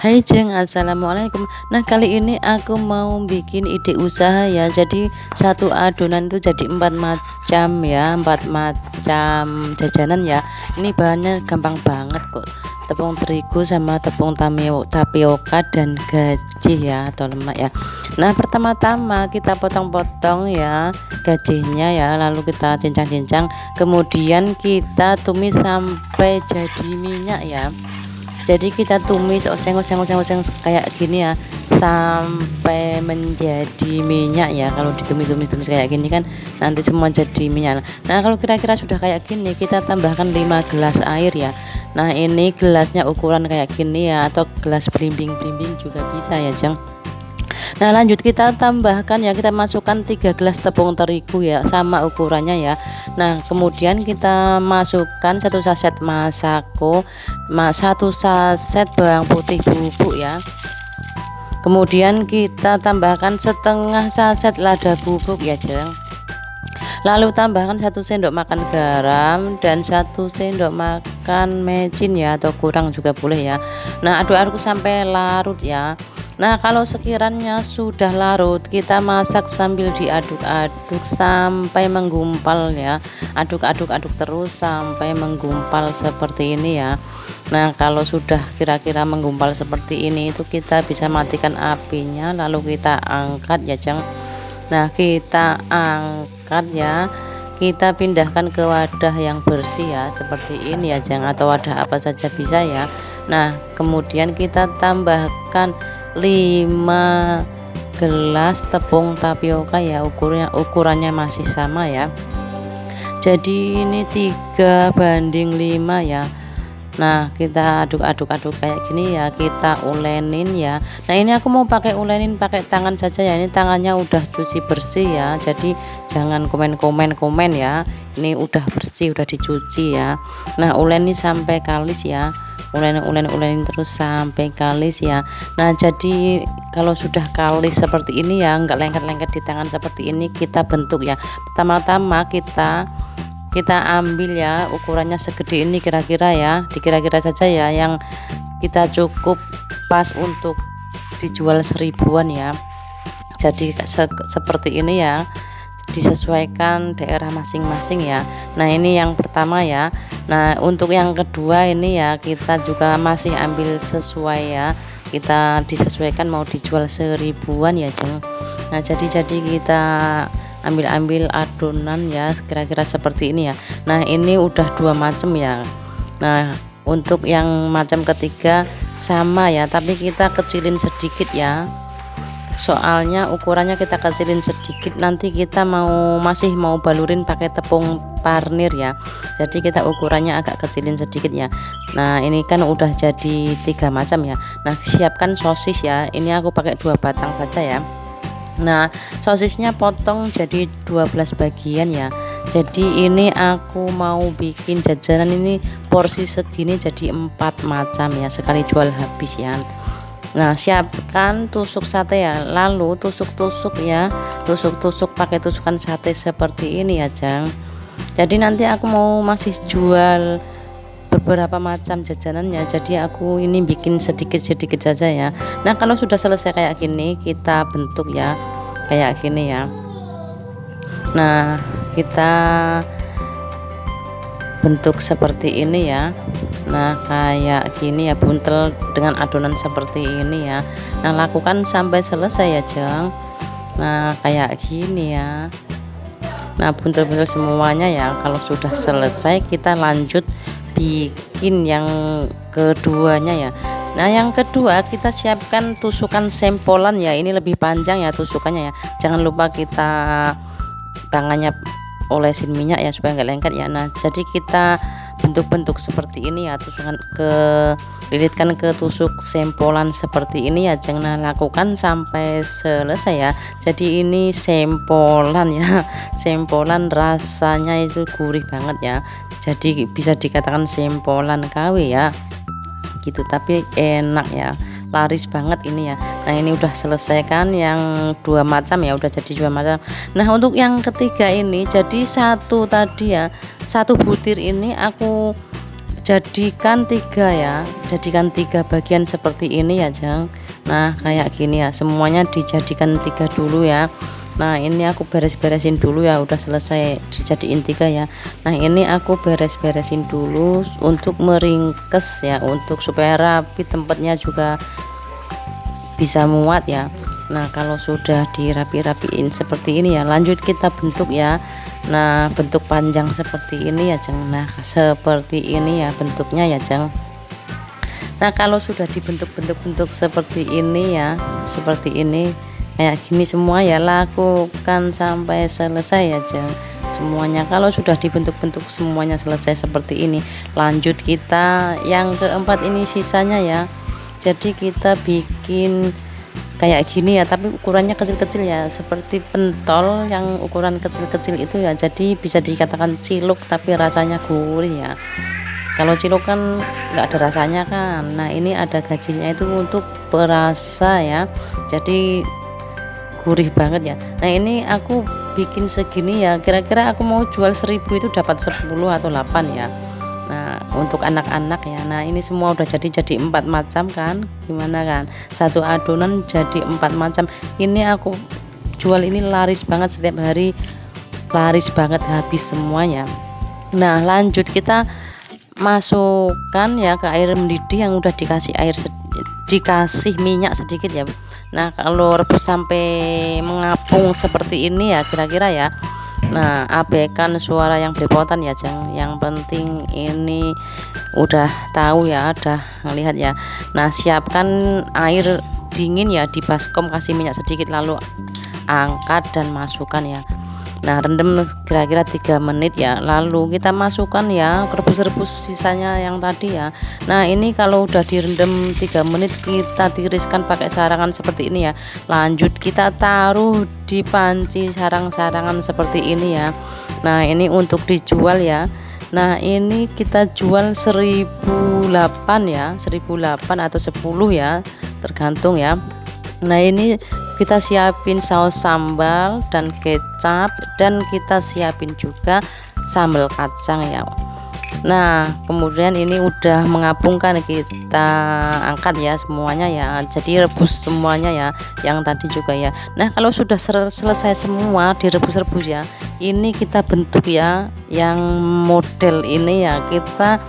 Hai Jeng, assalamualaikum. Nah kali ini aku mau bikin ide usaha ya. Jadi satu adonan itu jadi empat macam ya, empat macam jajanan ya. Ini bahannya gampang banget kok. Tepung terigu sama tepung tapioka dan gajih ya atau lemak ya. Nah pertama-tama kita potong-potong ya gajihnya ya, lalu kita cincang-cincang. Kemudian kita tumis sampai jadi minyak ya. Jadi kita tumis oseng kayak gini ya sampai menjadi minyak ya. Kalau ditumis kayak gini kan nanti semua jadi minyak. Nah kalau kira-kira sudah kayak gini kita tambahkan 5 gelas air ya. Nah ini gelasnya ukuran kayak gini ya, atau gelas belimbing juga bisa ya Jeng. Nah lanjut kita tambahkan ya, kita masukkan 3 gelas tepung terigu ya, sama ukurannya ya. Nah kemudian kita masukkan 1 saset masako, 1 saset bawang putih bubuk ya. Kemudian kita tambahkan setengah saset lada bubuk ya Jeng. Lalu tambahkan 1 sendok makan garam dan 1 sendok makan mecin ya, atau kurang juga boleh ya. Nah aduk-aduk sampai larut ya. Nah kalau sekiranya sudah larut, kita masak sambil diaduk-aduk sampai menggumpal ya. Aduk-aduk terus sampai menggumpal seperti ini ya. Nah kalau sudah kira-kira menggumpal seperti ini, itu kita bisa matikan apinya, lalu kita angkat ya Jeng. Nah kita angkat ya, kita pindahkan ke wadah yang bersih ya, seperti ini ya Jeng, atau wadah apa saja bisa ya. Nah kemudian kita tambahkan 5 gelas tepung tapioka ya, ukurannya masih sama ya. Jadi ini 3:5 ya. Nah kita aduk-aduk kayak gini ya, kita ulenin ya. Nah ini aku mau pakai ulenin pakai tangan saja ya, ini tangannya udah cuci bersih ya, jadi jangan komen ya, ini udah bersih, udah dicuci ya. Nah uleni sampai kalis ya, ulenin terus sampai kalis ya. Nah jadi kalau sudah kalis seperti ini ya, enggak lengket-lengket di tangan seperti ini, kita bentuk ya. Pertama-tama kita ambil ya, ukurannya segede ini kira-kira ya, dikira-kira saja ya, yang kita cukup pas untuk dijual 1000-an ya. Jadi seperti ini ya, disesuaikan daerah masing-masing ya. Nah ini yang pertama ya. Nah untuk yang kedua ini ya, kita juga masih ambil sesuai ya, kita disesuaikan mau dijual 1000-an ya Jeng. Nah jadi kita ambil adonan ya, kira-kira seperti ini ya. Nah ini udah 2 macam ya. Nah untuk yang macam ketiga sama ya, tapi kita kecilin sedikit ya, soalnya ukurannya kita kecilin sedikit, nanti kita masih mau balurin pakai tepung parnir ya, jadi kita ukurannya agak kecilin sedikit ya. Nah ini kan udah jadi 3 macam ya. Nah siapkan sosis ya, ini aku pakai 2 batang saja ya. Nah sosisnya potong jadi 12 bagian ya. Jadi ini aku mau bikin jajanan ini porsi segini jadi 4 macam ya, sekali jual habis ya. Nah siapkan tusuk sate ya, lalu tusuk ya, tusuk pakai tusukan sate seperti ini ya Jang. Jadi nanti aku masih jual beberapa macam jajanannya, jadi aku ini bikin sedikit saja ya. Nah kalau sudah selesai kayak gini, kita bentuk ya kayak gini ya. Nah kita bentuk seperti ini ya. Nah kayak gini ya, buntel dengan adonan seperti ini ya. Nah lakukan sampai selesai ya Jeng. Nah kayak gini ya. Nah buntel-buntel semuanya ya. Kalau sudah selesai, kita lanjut bikin yang keduanya ya. Nah yang kedua kita siapkan tusukan sempolan ya, ini lebih panjang ya tusukannya ya. Jangan lupa kita tangannya olesin minyak ya, supaya nggak lengket ya. Nah jadi kita bentuk-bentuk seperti ini ya, lilitkan ke tusuk sempolan seperti ini ya jangan lakukan sampai selesai ya. Jadi ini sempolan ya, sempolan rasanya itu gurih banget ya, jadi bisa dikatakan sempolan KW ya gitu, tapi enak ya, laris banget ini ya. Nah ini udah selesai kan yang 2 macam ya, udah jadi 2 macam. Nah untuk yang ketiga ini, jadi 1 tadi ya, 1 butir ini aku jadikan 3 ya, jadikan 3 bagian seperti ini ya Jeng. Nah kayak gini ya, semuanya dijadikan 3 dulu ya. Nah ini aku beres-beresin dulu ya, udah selesai dijadiin 3 ya. Nah ini aku beres-beresin dulu untuk meringkes ya, untuk supaya rapi, tempatnya juga bisa muat ya. Nah kalau sudah dirapi-rapiin seperti ini ya, lanjut kita bentuk ya. Nah bentuk panjang seperti ini ya Jeng. Nah seperti ini ya bentuknya ya Jeng. Nah kalau sudah dibentuk-bentuk seperti ini ya, seperti ini kayak gini semua ya, lakukan sampai selesai ya Jeng. Semuanya kalau sudah dibentuk-bentuk semuanya selesai seperti ini, lanjut kita yang keempat ini sisanya ya. Jadi kita bikin kayak gini ya, tapi ukurannya kecil-kecil ya, seperti pentol yang ukuran kecil-kecil itu ya. Jadi bisa dikatakan cilok tapi rasanya gurih ya. Kalau cilok kan nggak ada rasanya kan. Nah ini ada gajinya itu untuk perasa ya, jadi gurih banget ya. Nah ini aku bikin segini ya, kira-kira aku mau jual 1000 itu dapat 10 atau 8 ya. Nah untuk anak-anak ya. Nah ini semua udah jadi 4 macam kan, gimana kan, satu adonan jadi 4 macam. Ini aku jual ini laris banget, setiap hari laris banget, habis semuanya. Nah lanjut kita masukkan ya ke air mendidih yang udah dikasih dikasih minyak sedikit ya. Nah kalau rebus sampai mengapung seperti ini ya kira-kira ya. Nah abaikan suara yang belepotan ya Jeng, yang penting ini udah tahu ya, udah ngelihat ya. Nah siapkan air dingin ya, di baskom kasih minyak sedikit, lalu angkat dan masukkan ya. Nah rendam kira-kira 3 menit ya, lalu kita masukkan ya, rebus-rebus sisanya yang tadi ya. Nah ini kalau udah direndam 3 menit kita tiriskan pakai sarangan seperti ini ya. Lanjut kita taruh di panci sarang-sarangan seperti ini ya. Nah ini untuk dijual ya. Nah ini kita jual 1008 ya, 1008 atau 10 ya, tergantung ya. Nah ini kita siapin saus sambal dan kecap, dan kita siapin juga sambal kacang ya. Nah kemudian ini udah mengapungkan, kita angkat ya semuanya ya, jadi rebus semuanya ya, yang tadi juga ya. Nah kalau sudah selesai semua direbus-rebus ya, ini kita bentuk ya, yang model ini ya, kita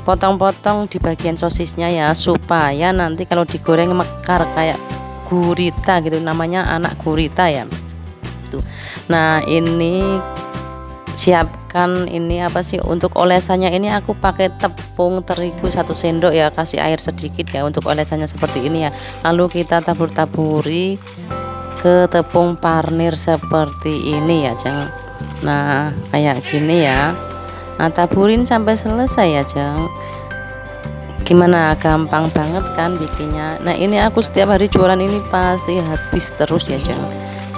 potong-potong di bagian sosisnya ya, supaya nanti kalau digoreng mekar kayak gurita gitu, namanya anak gurita ya tuh. Nah ini siapkan ini apa sih untuk olesannya, ini aku pakai tepung terigu 1 sendok ya, kasih air sedikit ya untuk olesannya seperti ini ya. Lalu kita tabur-taburi ke tepung parnir seperti ini ya Jeng. Nah kayak gini ya. Nah taburin sampai selesai ya Jeng. Gimana, gampang banget kan bikinnya. Nah ini aku setiap hari jualan ini pasti habis terus ya Jeng.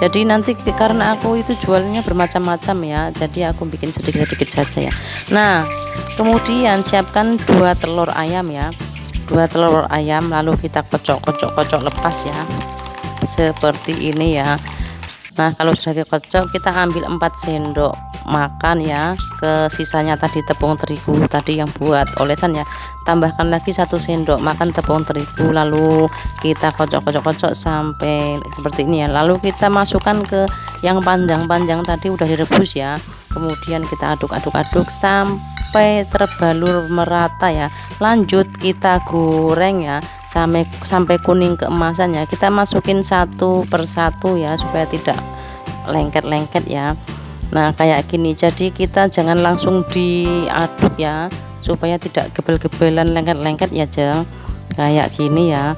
Jadi nanti karena aku itu jualnya bermacam-macam ya, jadi aku bikin sedikit-sedikit saja ya. Nah kemudian siapkan 2 telur ayam ya, 2 telur ayam, lalu kita kocok lepas ya seperti ini ya. Nah kalau sudah dikocok kita ambil 4 sendok makan ya, ke sisanya tadi tepung terigu tadi yang buat olesan ya, tambahkan lagi 1 sendok makan tepung terigu, lalu kita kocok sampai seperti ini ya. Lalu kita masukkan ke yang panjang-panjang tadi udah direbus ya, kemudian kita aduk-aduk sampai terbalur merata ya. Lanjut kita goreng ya sampai kuning keemasan ya. Kita masukin satu persatu ya supaya tidak lengket-lengket ya. Nah kayak gini, jadi kita jangan langsung diaduk ya, supaya tidak gebel-gebelan lengket-lengket ya Jeng, kayak gini ya.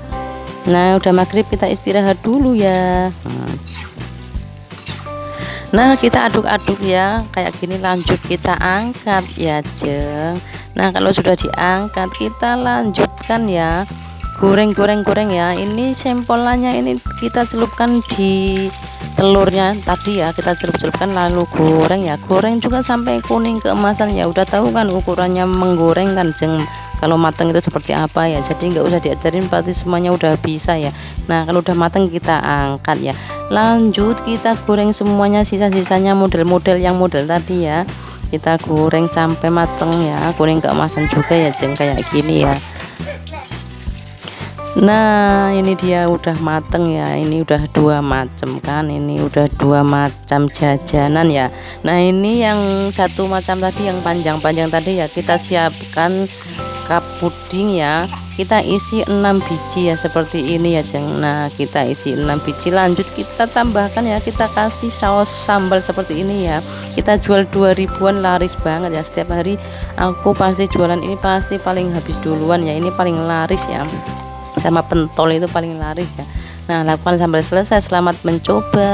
Nah udah maghrib kita istirahat dulu ya. Nah kita aduk-aduk ya kayak gini, lanjut kita angkat ya Jeng. Nah kalau sudah diangkat kita lanjutkan ya, goreng ya. Ini sempolannya ini kita celupkan di telurnya tadi ya, kita celup-celupkan lalu goreng ya, goreng juga sampai kuning keemasan ya. Udah tahu kan ukurannya menggoreng kan Jeng, kalau matang itu seperti apa ya, jadi nggak usah diajarin, pasti semuanya udah bisa ya. Nah kalau udah matang kita angkat ya, lanjut kita goreng semuanya, sisa-sisanya model-model yang model tadi ya. kita goreng sampai mateng ya, kuning keemasan juga ya jeng, kayak gini ya. Nah ini dia udah mateng ya, ini udah 2 macam kan, ini udah 2 macam jajanan ya. Nah ini yang satu macam tadi yang panjang-panjang tadi ya, kita siapkan cup puding ya, kita isi 6 biji ya seperti ini ya jeng. Nah kita isi 6 biji, lanjut kita tambahkan ya, kita kasih saus sambal seperti ini ya. Kita jual 2000-an, laris banget ya, setiap hari aku pasti jualan ini, pasti paling habis duluan ya, ini paling laris ya, sama pentol itu paling laris ya. Nah lakukan sampai selesai, selamat mencoba.